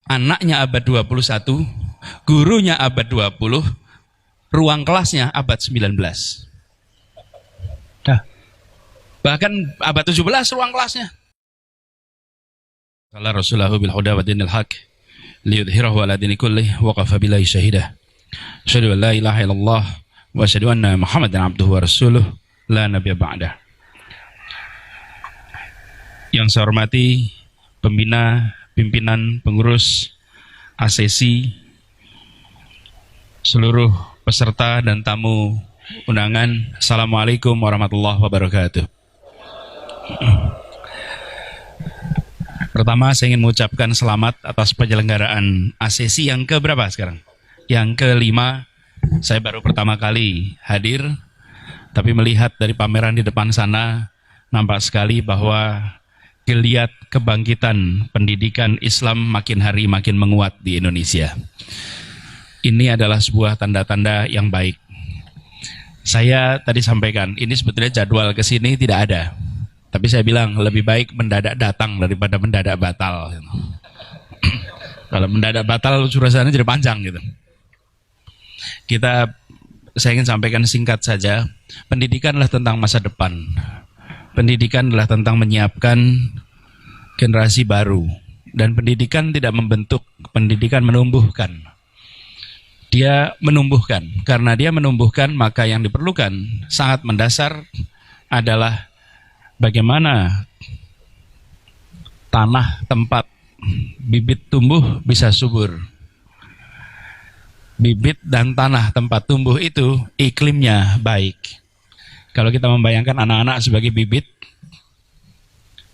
anaknya abad 21, gurunya abad 20, ruang kelasnya abad 19. Dah. Bahkan abad 17 ruang kelasnya. Qala Rasulullah bil huda wa dinil haq liyudhhirahu ala dini kullih wa qafa billahi syahida. Asyhadu an la ilaha illallah wa asyhadu anna Muhammadan abduhu wa rasuluh la nabiyya ba'dah. Yang saya hormati pembina, pimpinan, pengurus, asesi, seluruh peserta dan tamu undangan, Assalamualaikum warahmatullahi wabarakatuh. Pertama, saya ingin mengucapkan selamat atas penyelenggaraan asesi yang keberapa sekarang? Yang kelima. Saya baru pertama kali hadir, tapi melihat dari pameran di depan sana, nampak sekali bahwa geliat kebangkitan pendidikan Islam makin hari makin menguat di Indonesia. Ini adalah sebuah tanda-tanda yang baik. Saya tadi sampaikan, ini sebetulnya jadwal ke sini tidak ada. Tapi saya bilang lebih baik mendadak datang daripada mendadak batal. Kalau mendadak batal suasana jadi panjang gitu. Saya ingin sampaikan singkat saja. Pendidikan adalah tentang masa depan. Pendidikan adalah tentang menyiapkan generasi baru. Dan pendidikan tidak membentuk, pendidikan menumbuhkan. Dia menumbuhkan. Karena dia menumbuhkan, maka yang diperlukan sangat mendasar adalah bagaimana tanah tempat bibit tumbuh bisa subur. Bibit dan tanah tempat tumbuh itu iklimnya baik. Kalau kita membayangkan anak-anak sebagai bibit,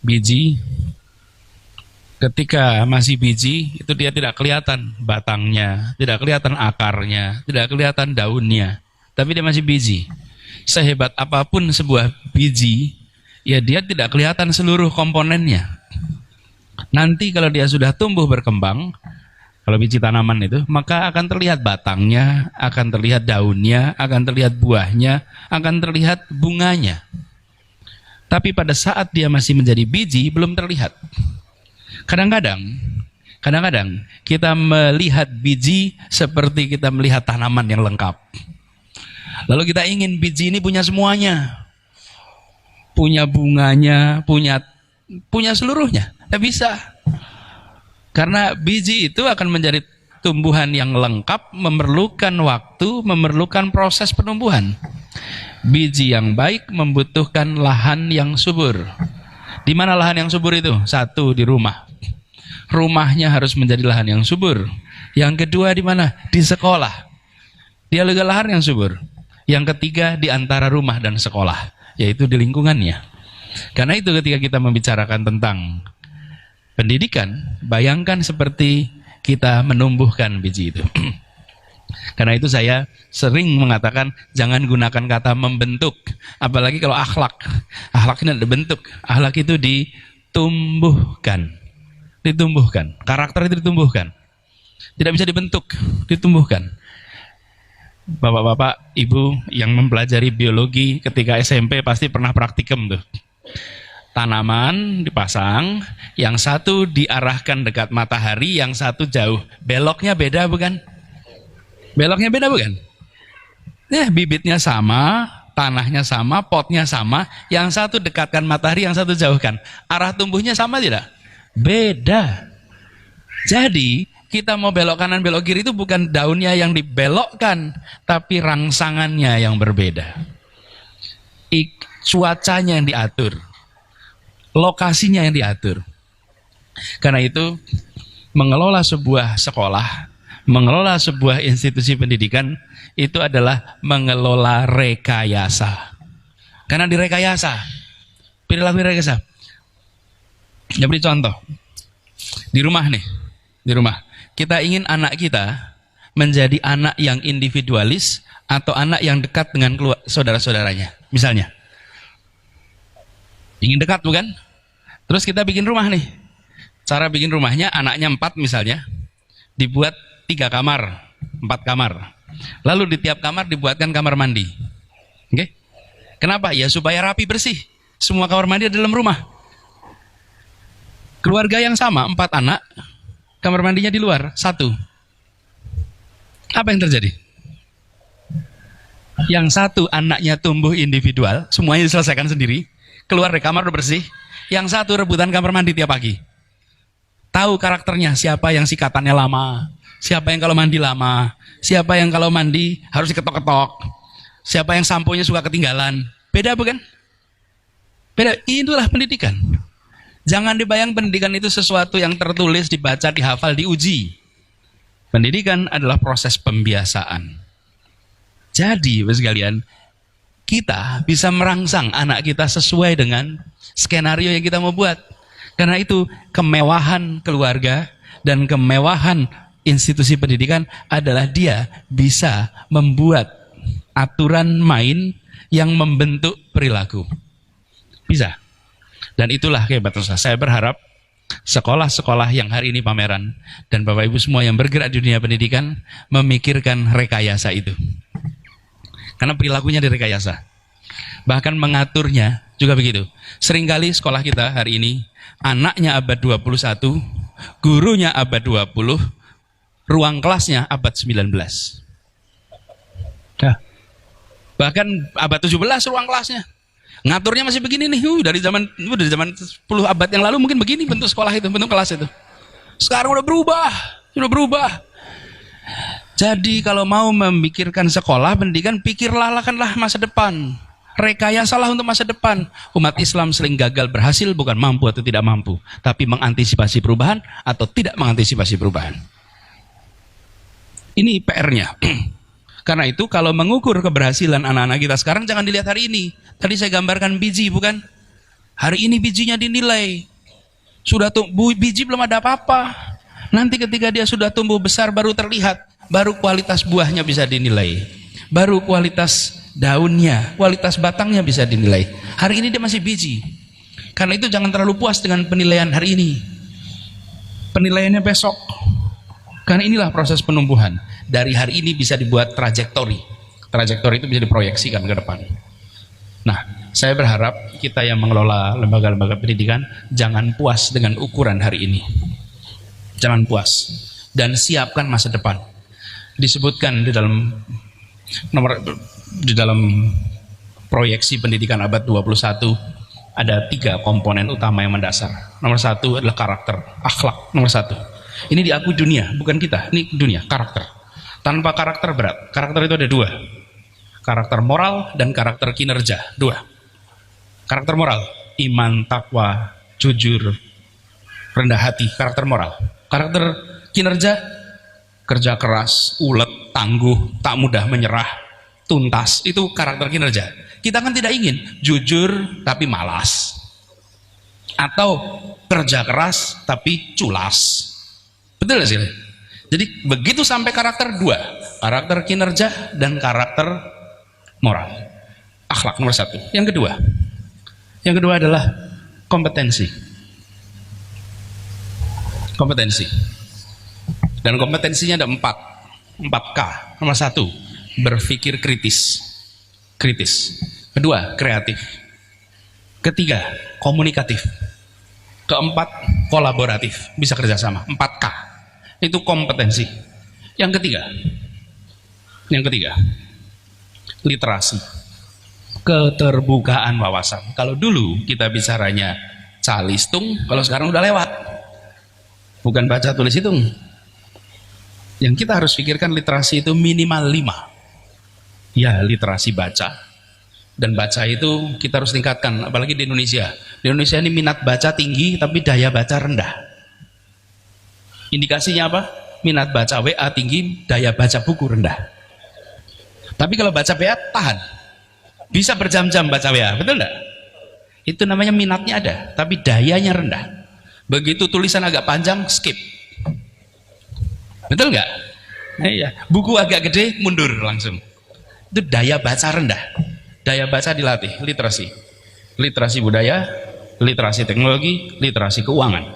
biji, ketika masih biji itu dia tidak kelihatan batangnya, tidak kelihatan akarnya, tidak kelihatan daunnya, tapi dia masih biji. Sehebat apapun sebuah biji, ya dia tidak kelihatan seluruh komponennya. Nanti kalau dia sudah tumbuh berkembang, kalau biji tanaman itu, maka akan terlihat batangnya, akan terlihat daunnya, akan terlihat buahnya, akan terlihat bunganya. Tapi pada saat dia masih menjadi biji, belum terlihat. Kadang-kadang kita melihat biji seperti kita melihat tanaman yang lengkap. Lalu kita ingin biji ini punya semuanya. Punya bunganya, punya seluruhnya. Tidak bisa. Karena biji itu akan menjadi tumbuhan yang lengkap, memerlukan waktu, memerlukan proses penumbuhan. Biji yang baik membutuhkan lahan yang subur. Di mana lahan yang subur itu? Satu, di rumah. Rumahnya harus menjadi lahan yang subur. Yang kedua di mana? Di sekolah. Dia juga lahan yang subur. Yang ketiga di antara rumah dan sekolah, yaitu di lingkungannya. Karena itu ketika kita membicarakan tentang pendidikan, bayangkan seperti kita menumbuhkan biji itu. Karena itu saya sering mengatakan jangan gunakan kata membentuk, apalagi kalau akhlak. Akhlak ini dibentuk, akhlak itu ditumbuhkan. Ditumbuhkan, karakter itu ditumbuhkan. Tidak bisa dibentuk, ditumbuhkan. Bapak-bapak, ibu yang mempelajari biologi ketika SMP pasti pernah praktikum tuh. Tanaman dipasang, yang satu diarahkan dekat matahari, yang satu jauh. Beloknya beda bukan? Beloknya beda bukan? Bibitnya sama, tanahnya sama, potnya sama, yang satu dekatkan matahari, yang satu jauhkan. Arah tumbuhnya sama tidak? Beda. Jadi kita mau belok kanan belok kiri itu bukan daunnya yang dibelokkan, tapi rangsangannya yang berbeda. Cuacanya yang diatur, lokasinya yang diatur. Karena itu mengelola sebuah sekolah, mengelola sebuah institusi pendidikan itu adalah mengelola rekayasa. Karena direkayasa, perilaku rekayasa. Ya, beri contoh. Di rumah nih, di rumah. Kita ingin anak kita menjadi anak yang individualis atau anak yang dekat dengan saudara-saudaranya. Misalnya, ingin dekat bukan? Terus kita bikin rumah nih. Cara bikin rumahnya, anaknya 4 misalnya, dibuat 3 kamar, 4 kamar. Lalu di tiap kamar dibuatkan kamar mandi. Oke? Kenapa? Ya supaya rapi bersih. Semua kamar mandi ada dalam rumah. Keluarga yang sama, 4 anak, kamar mandinya di luar, satu. Apa yang terjadi? Yang satu anaknya tumbuh individual, semuanya diselesaikan sendiri, keluar dari kamar udah bersih. Yang satu rebutan kamar mandi tiap pagi. Tahu karakternya, siapa yang sikatannya lama, siapa yang kalau mandi lama, siapa yang kalau mandi harus diketok-ketok, siapa yang samponya suka ketinggalan. Beda bukan? Beda. Itulah pendidikan. Jangan dibayang pendidikan itu sesuatu yang tertulis, dibaca, dihafal, diuji. Pendidikan adalah proses pembiasaan. Jadi, Bapak sekalian, kita bisa merangsang anak kita sesuai dengan skenario yang kita mau buat. Karena itu kemewahan keluarga dan kemewahan institusi pendidikan adalah dia bisa membuat aturan main yang membentuk perilaku. Bisa. Dan itulah kehebasan saya. Saya berharap sekolah-sekolah yang hari ini pameran dan Bapak Ibu semua yang bergerak di dunia pendidikan memikirkan rekayasa itu. Karena perilakunya direkayasa. Bahkan mengaturnya juga begitu. Seringkali sekolah kita hari ini, anaknya abad 21, gurunya abad 20, ruang kelasnya abad 19. Nah, bahkan abad 17 ruang kelasnya. Ngaturnya masih begini nih, dari zaman 10 abad yang lalu mungkin begini bentuk sekolah itu, bentuk kelas itu. Sekarang udah berubah. Jadi kalau mau memikirkan sekolah, pendidikan, pikirlah masa depan. Rekayasalah untuk masa depan. Umat Islam sering gagal berhasil bukan mampu atau tidak mampu, tapi mengantisipasi perubahan atau tidak mengantisipasi perubahan. Ini PR-nya. Karena itu kalau mengukur keberhasilan anak-anak kita sekarang jangan dilihat hari ini. Tadi saya gambarkan biji, bukan? Hari ini bijinya dinilai. Sudah tumbuh biji belum ada apa-apa. Nanti ketika dia sudah tumbuh besar baru terlihat, baru kualitas buahnya bisa dinilai. Baru kualitas daunnya, kualitas batangnya bisa dinilai. Hari ini dia masih biji. Karena itu jangan terlalu puas dengan penilaian hari ini. Penilaiannya besok. Karena inilah proses penumbuhan. Dari hari ini bisa dibuat trajektori. Trajektori itu bisa diproyeksikan ke depan. Nah, saya berharap kita yang mengelola lembaga-lembaga pendidikan jangan puas dengan ukuran hari ini. Jangan puas. Dan siapkan masa depan. Disebutkan di dalam proyeksi pendidikan abad 21 ada 3 komponen utama yang mendasar. Nomor 1 adalah karakter, akhlak. Nomor 1. Ini diakui dunia, bukan kita. Ini dunia, karakter. Tanpa karakter berat. Karakter itu ada 2. Karakter moral dan karakter kinerja. 2. Karakter moral, iman, takwa, jujur, rendah hati. Karakter moral. Karakter kinerja, kerja keras, ulet, tangguh, tak mudah menyerah, tuntas. Itu karakter kinerja. Kita kan tidak ingin jujur tapi malas, atau kerja keras tapi culas. Betul gak sih? Jadi begitu sampai karakter 2, karakter kinerja dan karakter moral. Akhlak nomor 1. Yang kedua adalah kompetensi. Kompetensi. Dan kompetensinya ada 4K. Nomor 1, berpikir kritis. Kedua, kreatif. Ketiga, komunikatif. Keempat, kolaboratif. Bisa kerjasama. 4K. Itu kompetensi. Yang ketiga, literasi. Keterbukaan wawasan. Kalau dulu kita bicaranya calistung, kalau sekarang udah lewat. Bukan baca tulis hitung. Yang kita harus pikirkan literasi itu minimal 5. Ya, literasi baca. Dan baca itu kita harus tingkatkan, apalagi di Indonesia. Di Indonesia ini minat baca tinggi, tapi daya baca rendah. Indikasinya apa? Minat baca WA tinggi, daya baca buku rendah. Tapi kalau baca WA tahan. Bisa berjam-jam baca WA, betul enggak? Itu namanya minatnya ada, tapi dayanya rendah. Begitu tulisan agak panjang, skip. Betul enggak? Iya. Buku agak gede, mundur langsung. Itu daya baca rendah. Daya baca dilatih, literasi. Literasi budaya, literasi teknologi, literasi keuangan.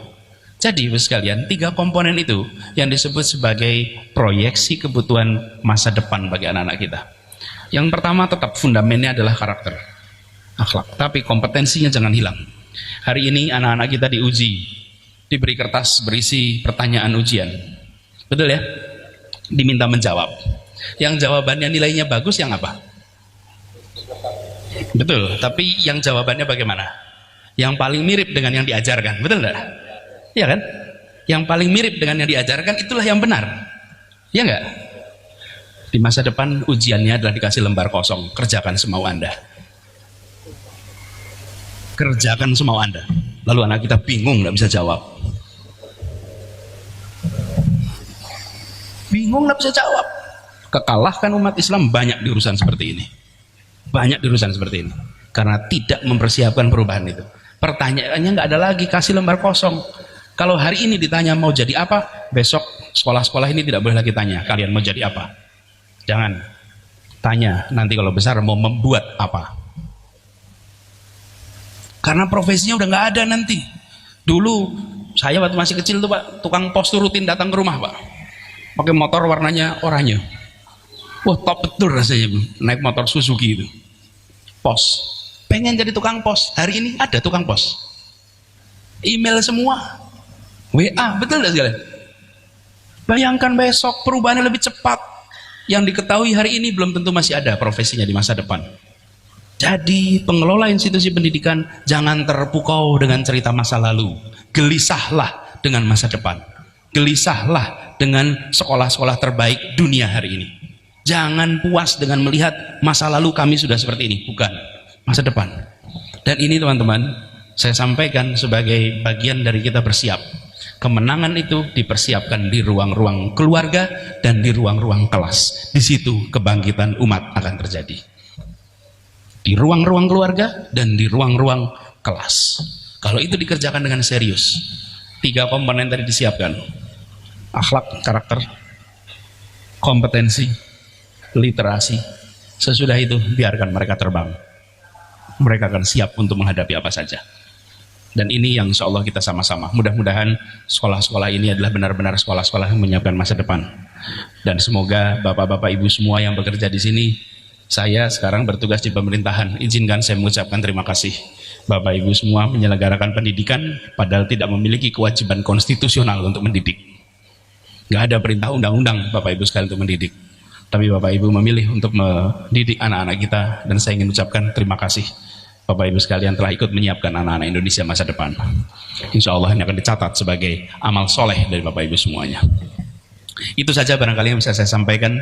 Jadi sekalian, 3 komponen itu yang disebut sebagai proyeksi kebutuhan masa depan bagi anak-anak kita. Yang pertama tetap fundamennya adalah karakter, akhlak, tapi kompetensinya jangan hilang. Hari ini anak-anak kita diuji diberi kertas berisi pertanyaan ujian. Betul ya? Diminta menjawab. Yang jawabannya nilainya bagus yang apa? Betul, tapi yang jawabannya bagaimana? Yang paling mirip dengan yang diajarkan, betul enggak? Iya kan? Yang paling mirip dengan yang diajarkan itulah yang benar. Iya enggak? Di masa depan ujiannya adalah dikasih lembar kosong, kerjakan semau Anda. Kerjakan semau Anda. Lalu anak kita bingung, nggak bisa jawab. Bingung, nggak bisa jawab. Kekalahkan umat Islam banyak di urusan seperti ini. Banyak di urusan seperti ini. Karena tidak mempersiapkan perubahan itu. Pertanyaannya nggak ada lagi, kasih lembar kosong. Kalau hari ini ditanya mau jadi apa, besok sekolah-sekolah ini tidak boleh lagi tanya, kalian mau jadi apa? Jangan. Tanya, nanti kalau besar mau membuat apa? Karena profesinya udah nggak ada nanti. Dulu saya waktu masih kecil tuh Pak, tukang pos tuh rutin datang ke rumah Pak, pakai motor warnanya oranye. Wah top betul rasanya naik motor Suzuki itu. Pos, pengen jadi tukang pos. Hari ini ada tukang pos. Email semua, WA, betul nggak sekalian? Bayangkan besok perubahannya lebih cepat. Yang diketahui hari ini belum tentu masih ada profesinya di masa depan. Jadi pengelola institusi pendidikan jangan terpukau dengan cerita masa lalu. Gelisahlah dengan masa depan. Gelisahlah dengan sekolah-sekolah terbaik dunia hari ini. Jangan puas dengan melihat masa lalu kami sudah seperti ini. Bukan, masa depan. Dan ini teman-teman, saya sampaikan sebagai bagian dari kita bersiap. Kemenangan itu dipersiapkan di ruang-ruang keluarga dan di ruang-ruang kelas. Di situ kebangkitan umat akan terjadi. Di ruang-ruang keluarga dan di ruang-ruang kelas. Kalau itu dikerjakan dengan serius, 3 komponen tadi disiapkan: akhlak, karakter, kompetensi, literasi. Sesudah itu biarkan mereka terbang. Mereka akan siap untuk menghadapi apa saja. Dan ini yang insya Allah kita sama-sama. Mudah-mudahan sekolah-sekolah ini adalah benar-benar sekolah-sekolah yang menyiapkan masa depan. Dan semoga bapak-bapak ibu semua yang bekerja di sini, saya sekarang bertugas di pemerintahan, izinkan saya mengucapkan terima kasih. Bapak ibu semua menyelenggarakan pendidikan padahal tidak memiliki kewajiban konstitusional untuk mendidik. Gak ada perintah undang-undang Bapak ibu sekalian untuk mendidik. Tapi Bapak ibu memilih untuk mendidik anak-anak kita, dan saya ingin ucapkan terima kasih. Bapak ibu sekalian telah ikut menyiapkan anak-anak Indonesia masa depan. Insya Allah ini akan dicatat sebagai amal soleh dari Bapak ibu semuanya. Itu saja barangkali yang bisa saya sampaikan.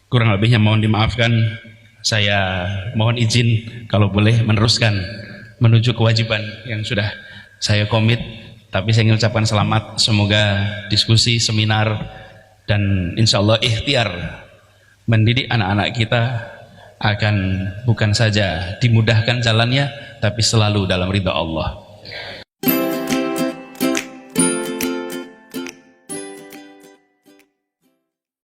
Kurang lebihnya mohon dimaafkan. Saya mohon izin kalau boleh meneruskan menuju kewajiban yang sudah saya komit. Tapi saya ingin ucapkan selamat. Semoga diskusi, seminar, dan insya Allah ikhtiar mendidik anak-anak kita akan bukan saja dimudahkan jalannya, tapi selalu dalam ridha Allah.